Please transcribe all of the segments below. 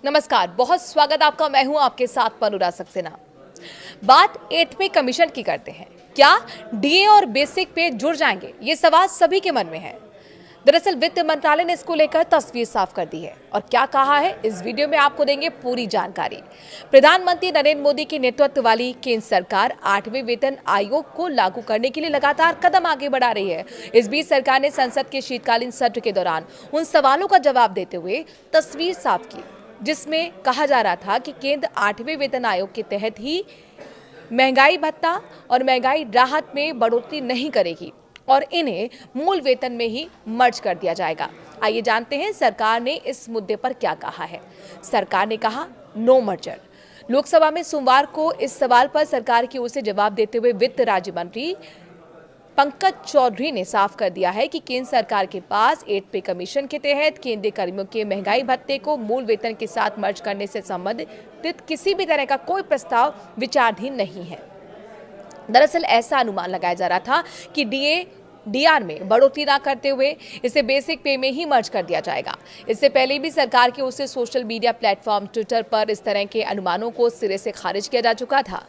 नमस्कार, बहुत स्वागत आपका। मैं हूं आपके साथ अनुराग सक्सेना। बात 8वें कमीशन की करते हैं। क्या डीए और बेसिक पे जुड़ जाएंगे? ये सवाल सभी के मन में है। दरअसल वित्त मंत्रालय ने इसको लेकर तस्वीर साफ कर दी है और क्या कहा है, इस वीडियो में आपको देंगे पूरी जानकारी। प्रधानमंत्री नरेंद्र मोदी के नेतृत्व वाली केंद्र सरकार 8वें वेतन आयोग को लागू करने के लिए लगातार कदम आगे बढ़ा रही है। इस बीच सरकार ने संसद के शीतकालीन सत्र के दौरान उन सवालों का जवाब देते हुए तस्वीर साफ की, जिसमें कहा जा रहा था कि केंद्र 8वें वेतन आयोग के तहत ही महंगाई भत्ता और महंगाई राहत में बढ़ोतरी नहीं करेगी और इन्हें मूल वेतन में ही मर्ज कर दिया जाएगा। आइए जानते हैं सरकार ने इस मुद्दे पर क्या कहा है। सरकार ने कहा नो मर्जर। लोकसभा में सोमवार को इस सवाल पर सरकार की ओर से जवाब देते हुए वित्त राज्य मंत्री पंकज चौधरी ने साफ कर दिया है कि केंद्र सरकार के पास 8वें कमीशन के तहत केंद्रीय कर्मियों के महंगाई भत्ते को मूल वेतन के साथ मर्ज करने से संबंधित किसी भी तरह का कोई प्रस्ताव विचाराधीन नहीं है। दरअसल ऐसा अनुमान लगाया जा रहा था कि डीआर में बढ़ोतरी ना करते हुए इसे बेसिक पे में ही मर्ज कर दिया जाएगा। इससे पहले भी सरकार की ओर से सोशल मीडिया प्लेटफॉर्म ट्विटर पर इस तरह के अनुमानों को सिरे से खारिज किया जा चुका था।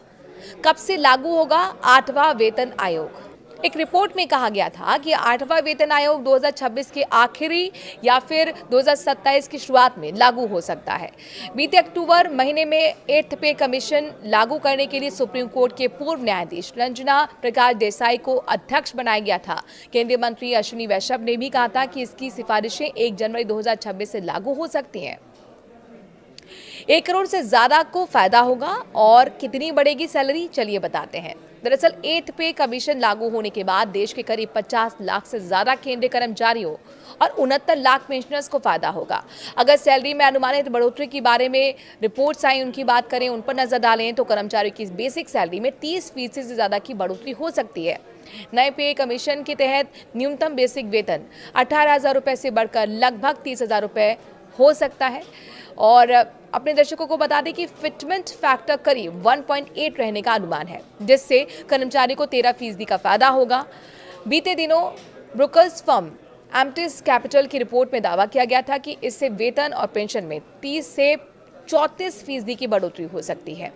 कब से लागू होगा 8वां वेतन आयोग? एक रिपोर्ट में कहा गया था कि 8वां वेतन आयोग 2026 के आखिरी या फिर 2027 की शुरुआत में लागू हो सकता है। बीते अक्टूबर महीने में 8th पे कमीशन लागू करने के लिए सुप्रीम कोर्ट के पूर्व न्यायाधीश रंजना प्रकाश देसाई को अध्यक्ष बनाया गया था। केंद्रीय मंत्री अश्विनी वैष्णव ने भी कहा था कि इसकी सिफारिशें 1 जनवरी 2026 से लागू हो सकती हैं। 1 करोड़ से ज्यादा को फायदा होगा और कितनी बढ़ेगी सैलरी, चलिए बताते हैं। दरअसल 8th पे कमीशन लागू होने के बाद देश के करीब 50 लाख से ज्यादा केंद्रीय कर्मचारियों और 69 लाख पेंशनर्स को फायदा होगा। अगर सैलरी में अनुमानित बढ़ोतरी के बारे में रिपोर्ट्स आई, उनकी बात करें, उन पर नजर डालें तो कर्मचारियों की बेसिक सैलरी में 30% से ज्यादा की बढ़ोतरी हो सकती है। नए पे कमीशन के तहत न्यूनतम बेसिक वेतन 18,000 रुपए से बढ़कर लगभग 30,000 रुपए हो सकता है। और अपने दर्शकों को बता दें कि फिटमेंट फैक्टर करीब 1.8 रहने का अनुमान है, जिससे कर्मचारी को 13% का फायदा होगा। बीते दिनों ब्रोकर्स फर्म एम्प्टिस कैपिटल की रिपोर्ट में दावा किया गया था कि इससे वेतन और पेंशन में 30 से 34% की बढ़ोतरी हो सकती है।